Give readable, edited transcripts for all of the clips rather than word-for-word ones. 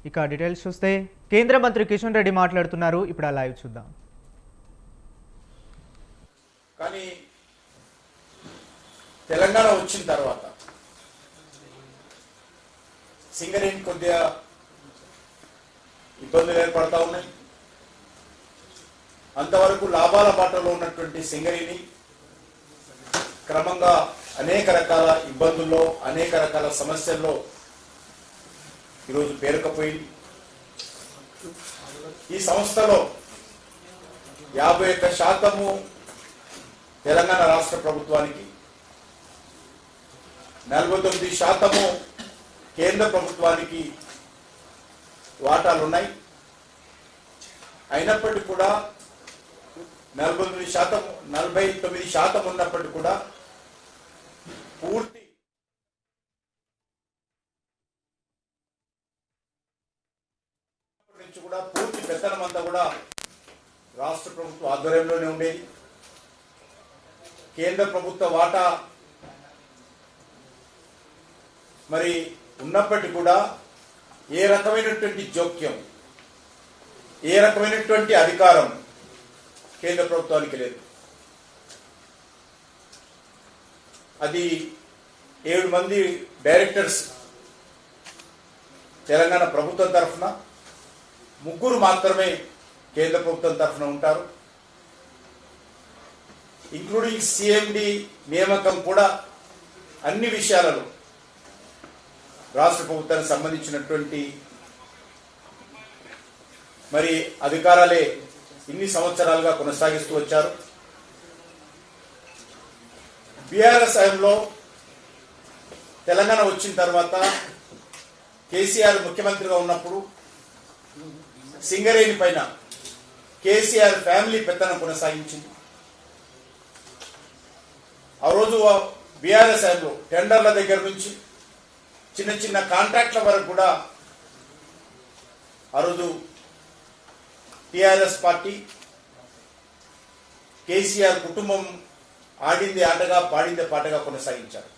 ఇక డీటెయిల్స్ చూస్తే కేంద్ర మంత్రి కిషన్ రెడ్డి మాట్లాడుతున్నారు. ఇప్పుడు ఆ లైవ్ చూద్దాం. కానీ తెలంగాణ వచ్చిన తర్వాత సింగరేణి కొద్దిగా ఇబ్బందులు ఏర్పడతా ఉన్నాయి. అంతవరకు లాభాల బాటలో ఉన్నటువంటి సింగరేణి క్రమంగా అనేక రకాల ఇబ్బందుల్లో అనేక రకాల సమస్యల్లో ఈరోజు పేరుకపోయింది. ఈ సంస్థలో 51% తెలంగాణ రాష్ట్ర ప్రభుత్వానికి, 49% కేంద్ర ప్రభుత్వానికి వాటాలు ఉన్నాయి. అయినప్పటికీ కూడా 49% ఉన్నప్పటికీ కూడా పూర్తి పెత్తనం అంతా కూడా రాష్ట్ర ప్రభుత్వ ఆధ్వర్యంలోనే ఉండేది. కేంద్ర ప్రభుత్వ వాటా మరి ఉన్నప్పటికీ కూడా ఏ రకమైనటువంటి జోక్యం, ఏ రకమైనటువంటి అధికారం కేంద్ర ప్రభుత్వానికి లేదు. అది 7 మంది డైరెక్టర్స్ తెలంగాణ ప్రభుత్వం తరఫున, 3 మాత్రమే కేంద్ర ప్రభుత్వం తరఫున ఉంటారు. ఇంక్లూడింగ్ సిఎండి నియామకం కూడా అన్ని విషయాలలో రాష్ట్ర ప్రభుత్వానికి సంబంధించినటువంటి మరి అధికారాలే ఇన్ని సంవత్సరాలుగా కొనసాగిస్తూ వచ్చారు. బీఆర్ఎస్ హయాంలో తెలంగాణ వచ్చిన తర్వాత కేసీఆర్ ముఖ్యమంత్రిగా ఉన్నప్పుడు సింగరేణి పైన కేసీఆర్ ఫ్యామిలీ పెత్తనం కొనసాగించింది. ఆ రోజు బీఆర్ఎస్ హయాంలో టెండర్ల దగ్గర నుంచి చిన్న చిన్న కాంట్రాక్ట్ల వరకు కూడా ఆ రోజు టిఆర్ఎస్ పార్టీ, కేసీఆర్ కుటుంబం ఆడింది ఆటగా పాడింది పాటగా కొనసాగించారు.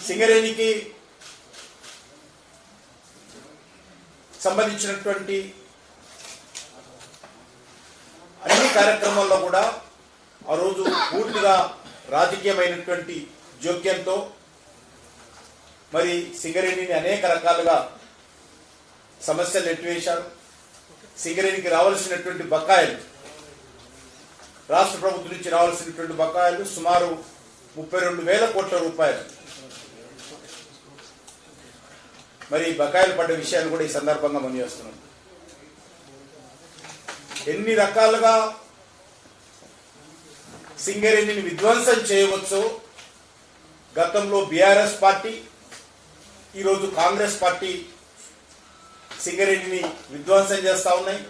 సింగరేణికి సంబంధించినటువంటి అన్ని కార్యక్రమాల్లో కూడా ఆ రోజు పూర్తిగా రాజకీయమైనటువంటి జోక్యంతో మరి సింగరేణిని అనేక రకాలుగా సమస్యలు నెట్టివేశారు. సింగరేణికి రావాల్సినటువంటి బకాయిలు, రాష్ట్ర ప్రభుత్వం నుంచి రావాల్సినటువంటి బకాయిలు సుమారు 32,000 కోట్ల రూపాయలు మరి బకాయిలు పడ్డ విషయాన్ని కూడా ఈ సందర్భంగా మనం చేస్తున్నాం. ఎన్ని రకాలుగా సింగరేణిని విధ్వంసం చేయవచ్చో గతంలో బీఆర్ఎస్ పార్టీ, ఈరోజు కాంగ్రెస్ పార్టీ సింగరేణిని విధ్వంసం చేస్తా ఉన్నాయి.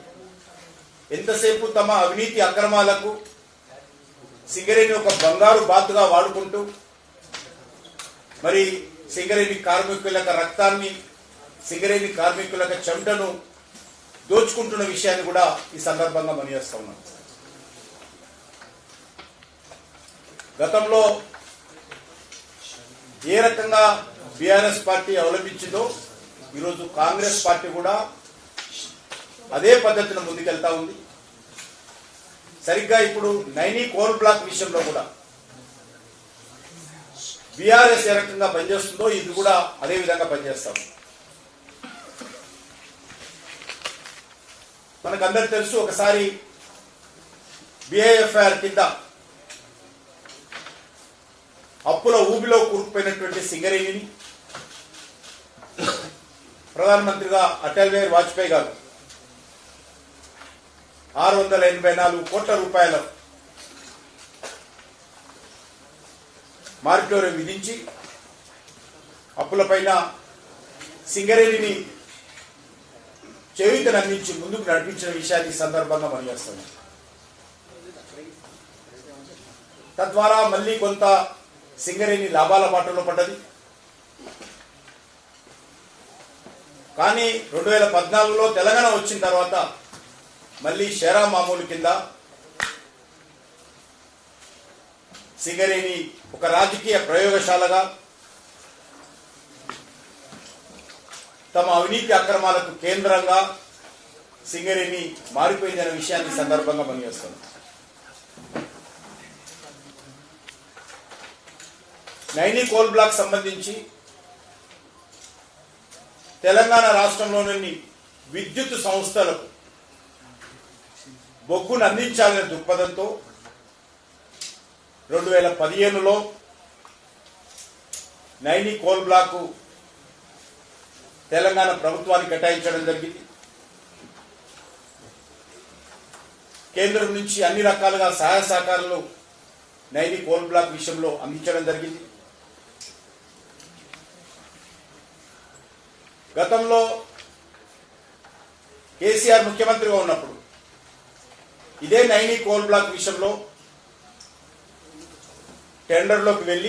ఎంతసేపు తమ అవినీతి అక్రమాలకు సింగరేణి ఒక బంగారు బాతుగా వాడుకుంటూ మరి సింగరేణి కార్మికుల రక్తాన్ని, సింగరేణి కార్మికుల చెమటను దోచుకుంటున్న విషయాన్ని కూడా ఈ సందర్భంగా మనం చేస్తా ఉన్నాం. గతంలో ఏ రకంగా బీఆర్ఎస్ పార్టీ అవలంబించిందో ఈరోజు కాంగ్రెస్ పార్టీ కూడా అదే పద్ధతిని ముందుకెళ్తా ఉంది. సరిగ్గా ఇప్పుడు నైనీ కోల్ బ్లాక్ విషయంలో కూడా బీఆర్ఎస్ ఏ రకంగా పనిచేస్తుందో ఇది కూడా అదే విధంగా పనిచేస్తాం. మనకందరికి తెలుసు, ఒకసారి బిఐఎఫ్ఐఆర్ కింద అప్పుల ఊబిలో కూరుకుపోయినటువంటి సింగరేణిని ప్రధానమంత్రిగా అటల్ బిహారీ వాజ్పేయి గారు 684 కోట్ల రూపాయల మారిటోరియం విధించి అప్పులపైన సింగరేణిని చేయూతను అందించి ముందుకు నడిపించిన విషయాన్ని ఈ సందర్భంగా మనం చేస్తున్నాం. తద్వారా మళ్ళీ కొంత సింగరేణి లాభాల బాటలో పడ్డది. కానీ 2014లో తెలంగాణ వచ్చిన తర్వాత మళ్ళీ షేరా మామూలు కింద సింగరేణి ఒక రాజకీయ ప్రయోగశాలగా తమ అవినీతి అక్రమాలకు కేంద్రంగా సింగరేణి మారిపోయిందనే విషయాన్ని ఈ సందర్భంగా పనిచేస్తుంది. నైని కోల్ బ్లాక్ సంబంధించి తెలంగాణ రాష్ట్రంలోని విద్యుత్ సంస్థలకు బొగ్గును అందించాలనే దృక్పథంతో 2015లో నైని కోల్ బ్లాక్ తెలంగాణ ప్రభుత్వానికి కేటాయించడం జరిగింది. కేంద్రం నుంచి అన్ని రకాలుగా సహాయ సహకారాలు నైని కోల్ బ్లాక్ విషయంలో అందించడం జరిగింది. గతంలో కేసీఆర్ ముఖ్యమంత్రిగా ఉన్నప్పుడు ఇదే నైని కోల్ బ్లాక్ విషయంలో టెండర్లోకి వెళ్ళి